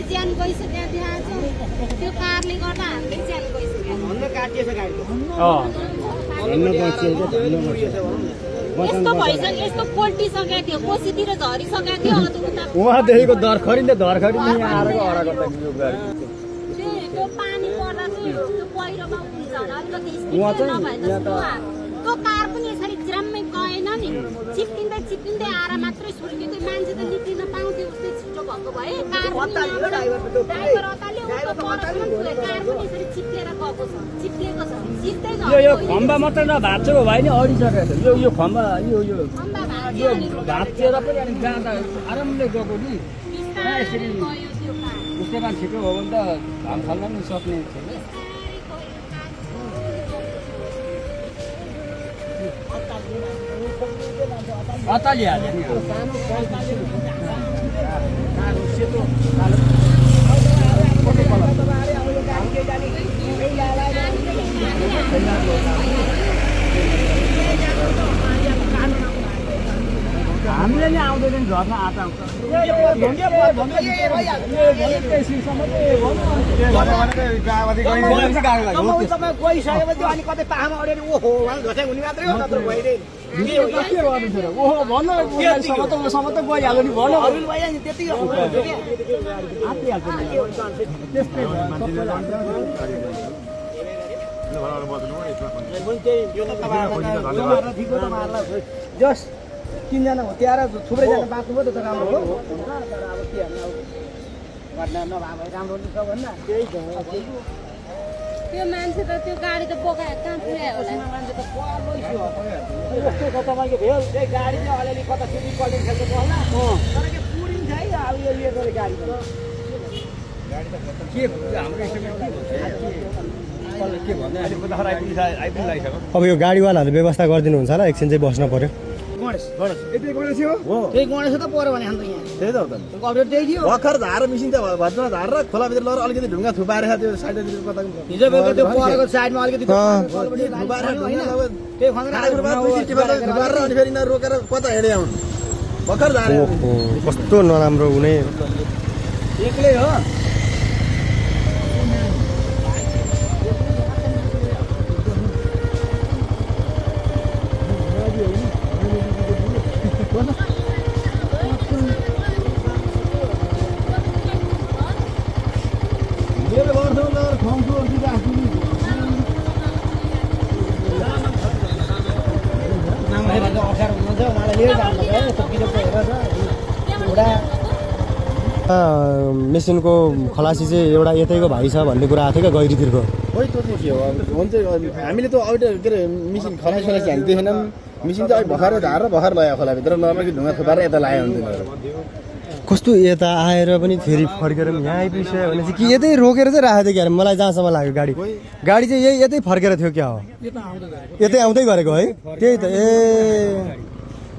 ज्यान गइसक्यो त्यहाँ चाहिँ त्यो कारले गर्दा हामीले ज्यान गइसक्यो भन्न काटिएछ गाडी यस्तो भइसक्यो यस्तो पोल्टिसकेको थियो कोसीतिर झरिसकेको थियो उहाँदेखिको दरखरिन आएर हराएको त यो गाडी त्यो पानी पर्दा चाहिँ त्यो पहिरोमा हुन्छ होला अलिकति स्पिड नभए त्यो कार पनि यसरी ज्राम्मै गएन नि चिप्टिँदै आएर मात्रै सुर्क्यो त्यो मान्छे त निक्लिन पाउँथ्यो उस्तै छिटो भएको भए कार ड्राइभर अताल्यो कार पनि यसरी चिप्लेको छ सिधै यो खम्बा मात्रै नभाँच्यो भाइ नि अडिसकेको छ यो खम्बा यो भाँचेर पनि अनि जाँदा आरामले गएको नि यसरी उसैमा छिटो हो भने त घाम फाल्न पनि सक्ने छैन अतालिहाल्यो नि हामीले नि आउँदैन घरमा आटा गइसकेपछि अनि कतै पाहामा अड्यो ओहो घटाइ हुने मात्रै हो नत्र भइरहेन ओहो भन्नु उसँग त गइहाल्यो नि भन्नु भइहाल्यो नि त्यति जस 3 जना हो त्यहाँ थुप्रैजना बाँच्नुभयो त राम्रो हो तर अब के भन्नु घटना नभए राम्रो नि छ भन्न त्यही त्यो मान्छे त त्यो गाडी त बोकायो कहाँ पुर्यायो होला मान्छे त पल्लै छ जस्तो छ तपाईँको भेल त्यही गाडी चाहिँ अलिअलि कता सिटी पल्टिङ खेल्छ होला तर के पुरिन्छ है अब यो लिएको गाडी त के हाम्रो के भन्ने अब यो गाडीवालाहरूले व्यवस्था गरिदिनुहुन्छ होला एकछिन चाहिँ बस्न पर्यो यति गणेश हो त्यही गणेश त पर्यो भने अन्त यहाँ त्यही त हो त अपडेट त्यही थियो भर्खर झार मिसिन त भद्र झार र खोलाभित्र लगेर अलिकति ढुङ्गा थुपाएर त्यो साइडतिर कता हिजो बेलुका त्यो परेको साइडमा अलिकति त्यही थुपाएर अनि फेरि रोकेर कता हिँडे आउनु भर्खर झार कस्तो नराम्रो हुने एक्लै हो मेसिनको खलासी चाहिँ एउटा यतैको भाइ छ भन्ने कुरा आएको थियो क्या गैरीतिरको खोइ त्यो चाहिँ के हो हुन्छ हामीले त अहिले के अरे मिसिन खलासी हामी देखेनौँ मिसिन चाहिँ अहिले भर्खर झार र भर्खर लगायो खोलाभित्र नर्मली ढुङ्गा थुपाएर यता लगायो हुन्थ्यो कस्तो यता आएर पनि फेरि फर्केर यहाँ आइपुग्यो भनेपछि कि यतै रोकेर चाहिँ राखेको थियो क्या मलाई जहाँसम्म लाग्यो गाडी चाहिँ यही यतै फर्केर थियो क्या हो यतै आउँदै गरेको है त्यही त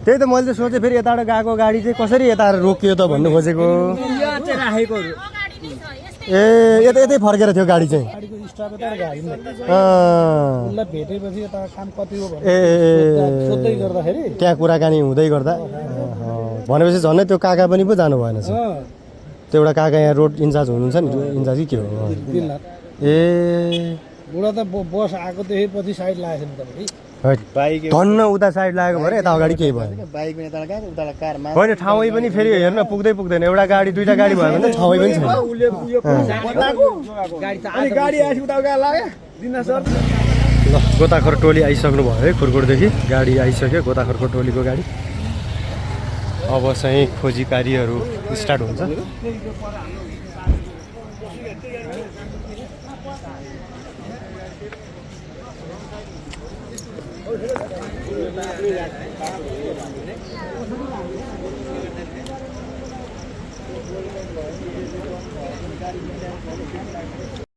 त्यही त मैले त सोचेँ फेरि यताबाट गएको गाडी चाहिँ कसरी यता रोकियो त भन्नु खोजेको ए यतै फर्केर थियो गाडी चाहिँ त्यहाँ कुराकानी हुँदै गर्दा भनेपछि झन्डै त्यो काका पनि पो जानु भएन त्यो एउटा काका यहाँ रोड इन्चार्ज हुनुहुन्छ नि इन्चार्ज कि के हो ए बुढा त बस आएको त्यसपछि साइड लागेको छ नि बाइक धन्न उता साइड लागेको भएर यता अगाडि केही भयो बाइकमा यता गएको उता कारमा होइन ठाउँै पनि फेरि हेर्न पुग्दैन एउटा गाडी दुईटा गाडी भयो भने त ठाउँै पनि छैन ल गोताखोर टोली आइसक्नु भयो है खुरकोटदेखि गाडी आइसक्यो गोताखोरको टोलीको गाडी अब चाहिँ खोजी कार्यहरू स्टार्ट हुन्छ